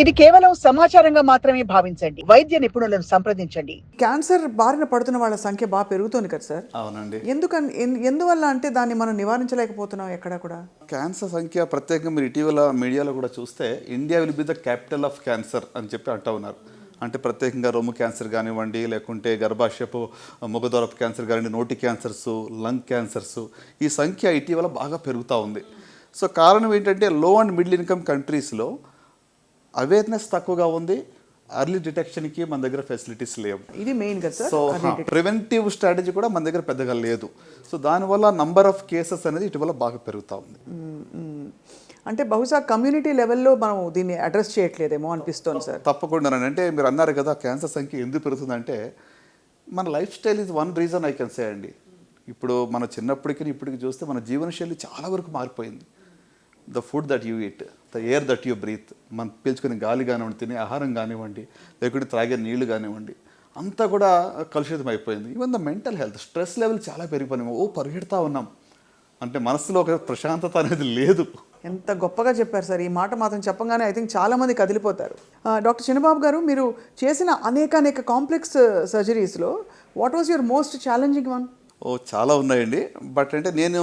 ఇది కేవలం సమాచారంగా మాత్రమే భావించండి. వైద్య నిపుణులను సంప్రదించండి. క్యాన్సర్ బారిన పడుతున్న వాళ్ళ సంఖ్య బాగా పెరుగుతోంది కదా సార్? అవునండి. ఎందువల్ల అంటే దాన్ని మనం నివారించలేకపోతున్నాం ఎక్కడ కూడా? క్యాన్సర్ సంఖ్య ప్రత్యేకంగా మీరు ఇటీవల మీడియాలో కూడా చూస్తే India will be the capital of cancer అని చెప్పి అంటూ ఉన్నారు. అంటే ప్రత్యేకంగా రొమ్ము క్యాన్సర్ కానివ్వండి, లేకుంటే గర్భాశయపు ముఖద్వారపు క్యాన్సర్ కానివ్వండి, నోటి క్యాన్సర్సు, లంగ్ క్యాన్సర్సు, ఈ సంఖ్య ఇటీవల బాగా పెరుగుతూ ఉంది. సో కారణం ఏంటంటే లో అండ్ మిడిల్ ఇన్కమ్ కంట్రీస్లో అవేర్నెస్ తక్కువగా ఉంది. అర్లీ డిటెక్షన్కి మన దగ్గర ఫెసిలిటీస్ లేవు. ఇది మెయిన్ కదా సార్. సో ప్రివెంటివ్ స్ట్రాటజీ కూడా మన దగ్గర పెద్దగా లేదు. సో దానివల్ల నంబర్ ఆఫ్ కేసెస్ అనేది ఇటీవల బాగా పెరుగుతూ ఉంది. అంటే బహుశా కమ్యూనిటీ లెవెల్లో మనం దీన్ని అడ్రస్ చేయట్లేదేమో అనిపిస్తుంది సార్. తప్పకుండా. అంటే మీరు అన్నారు కదా క్యాన్సర్ సంఖ్య ఎందుకు పెరుగుతుందంటే మన life style is one reason I can say అండి. ఇప్పుడు మన చిన్నప్పటికీ ఇప్పటికి చూస్తే మన జీవనశైలి చాలా వరకు మారిపోయింది. The food that you eat, the air that you breath, మనం పీల్చుకునే గాలి కానివ్వండి, తినే ఆహారం కానివ్వండి, లేకుంటే త్రాగే నీళ్లు కానివ్వండి, అంతా కూడా కలుషితం అయిపోయింది. Even the mental health, stress level చాలా పెరిగిపోయినాయి. పరిగెడతా ఉన్నాం అంటే మనసులో ఒక ప్రశాంతత అనేది లేదు. ఎంత గొప్పగా చెప్పారు సార్. ఈ మాట మాత్రం చెప్పగానే ఐ థింక్ చాలామంది కదిలిపోతారు. డాక్టర్ చిన్నబాబు గారు, మీరు చేసిన అనేక కాంప్లెక్స్ సర్జరీస్లో what was your most challenging one? చాలా ఉన్నాయండి. బట్ అంటే నేను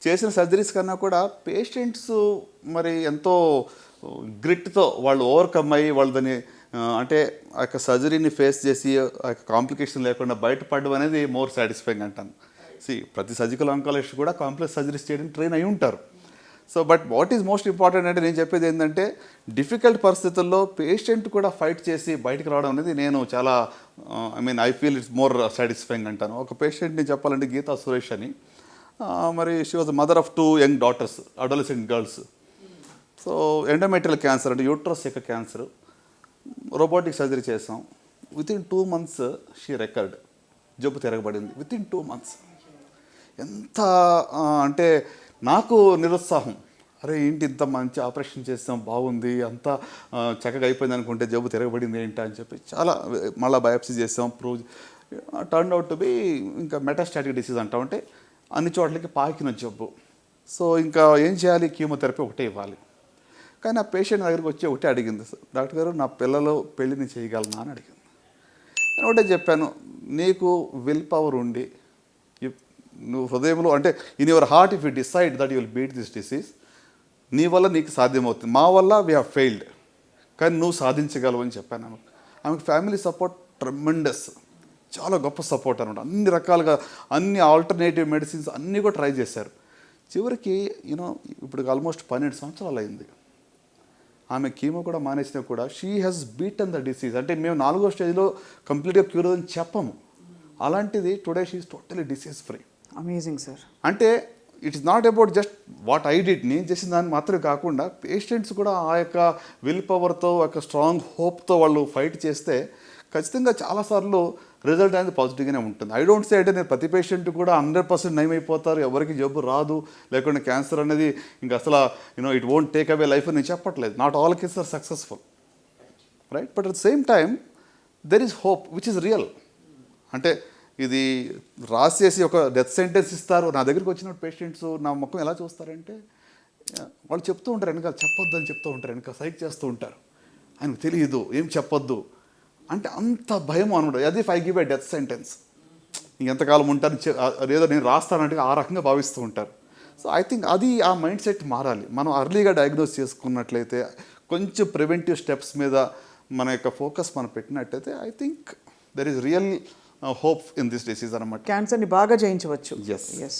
చేసిన సర్జరీస్ కన్నా కూడా పేషెంట్స్ మరి ఎంతో గ్రిట్తో వాళ్ళు ఓవర్కమ్ అయ్యి వాళ్ళు దాన్ని అంటే ఆ యొక్క సర్జరీని ఫేస్ చేసి ఆ యొక్క కాంప్లికేషన్ లేకుండా బయటపడడం అనేది మోర్ సాటిస్ఫైయింగ్ అంటాను. ప్రతి సర్జికల్ ఆంకాలజిస్ట్ కూడా కాంప్లెక్స్ సర్జరీస్ చేయడానికి ట్రైన్ అయి ఉంటారు. So but what is most important అంటే నేను చెప్పేది ఏంటంటే డిఫికల్ట్ పరిస్థితుల్లో పేషెంట్ కూడా ఫైట్ చేసి బయటకు రావడం అనేది నేను చాలా I feel it's more satisfying అంటాను. ఒక పేషెంట్ని చెప్పాలంటే గీతా సురేష్ అని, మరి she was mother of 2 young daughters, adolescent girls. So endometrial cancer అంటే యూట్రస్ యొక్క క్యాన్సర్, రోబోటిక్ సర్జరీ చేసాం. Within 2 months she recovered. జబ్బు తిరగబడింది వితిన్ 2 months. ఎంత అంటే నాకు నిరుత్సాహం, అరే ఏంటి ఇంత మంచి ఆపరేషన్ చేస్తాం, బాగుంది, అంతా చక్కగా అయిపోయింది అనుకుంటే జబ్బు తిరగబడింది ఏంటి అని చెప్పి చాలా మళ్ళీ బయాప్సీ చేసాం. Prove turn out to be ఇంకా మెటాస్టాటిక్ డిసీజ్ అంటామంటే అన్ని చోట్లకి పాకిన జబ్బు. సో ఇంకా ఏం చేయాలి, కీమోథెరపీ ఒకటే ఇవ్వాలి. కానీ ఆ పేషెంట్ దగ్గరికి వచ్చి ఒకటే అడిగింది, డాక్టర్ గారు నా పిల్లలు పెళ్ళిని చేయగలనా అని అడిగింది. నేను ఒకటే చెప్పాను, నీకు విల్ పవర్ ఉండి నువ్వు హృదయంలో అంటే in your heart if you decide that you will beat this disease, నీ వల్ల నీకు సాధ్యమవుతుంది, మా వల్ల వీ హ్యావ్ ఫెయిల్డ్, కానీ నువ్వు సాధించగలవు అని చెప్పాను. ఆమెకు ఫ్యామిలీ సపోర్ట్ ట్రెమెండస్, చాలా గొప్ప సపోర్ట్ అనమాట. అన్ని రకాలుగా అన్ని ఆల్టర్నేటివ్ మెడిసిన్స్ అన్నీ కూడా ట్రై చేశారు. చివరికి ఇప్పుడు ఆల్మోస్ట్ 12 సంవత్సరాలు అయింది. ఆమె కీమో కూడా మానేసినా కూడా she has beaten the disease. అంటే మేము 4వ స్టేజ్లో కంప్లీట్గా క్యూర్ అని చెప్పము. అలాంటిది today she is totally disease free. Amazing sir. అంటే it is not about just what I did, నేను చేసిన దాన్ని మాత్రమే కాకుండా పేషెంట్స్ కూడా ఆ యొక్క విల్ పవర్తో, ఆ యొక్క స్ట్రాంగ్ హోప్తో వాళ్ళు ఫైట్ చేస్తే ఖచ్చితంగా చాలాసార్లు రిజల్ట్ అనేది పాజిటివ్గానే ఉంటుంది. ఐ డోంట్ సే అంటే నేను ప్రతి పేషెంట్ కూడా 100% నయమైపోతారు, ఎవరికి జబ్బు రాదు, లేకుంటే క్యాన్సర్ అనేది ఇంకా అసలు it won't take away life అని నేను చెప్పట్లేదు. Not all cases are successful, right? But at the same time there is hope which is real. అంటే ఇది రాసేసి ఒక డెత్ సెంటెన్స్ ఇస్తారు. నా దగ్గరికి వచ్చిన పేషెంట్స్ నా ముఖం ఎలా చూస్తారంటే వాళ్ళు చెప్తూ ఉంటారు, వెనకాల చెప్పొద్దు అని చెప్తూ ఉంటారు, వెనకాల సైక్ చేస్తూ ఉంటారు, ఆయనకు తెలియదు ఏం చెప్పొద్దు అంటే అంత భయం అనమాట. అది if I give a death sentence ఇంకెంతకాలం ఉంటాను ఏదో నేను రాస్తానంటే ఆ రకంగా భావిస్తూ ఉంటారు. సో ఐ థింక్ అది ఆ మైండ్ సెట్ మారాలి. మనం అర్లీగా డయాగ్నోస్ చేసుకున్నట్లయితే, కొంచెం ప్రివెంటివ్ స్టెప్స్ మీద మన యొక్క ఫోకస్ మనం పెట్టినట్టయితే I think there is real hope in this disease అనమాట. క్యాన్సర్ని బాగా జయించవచ్చు. ఎస్.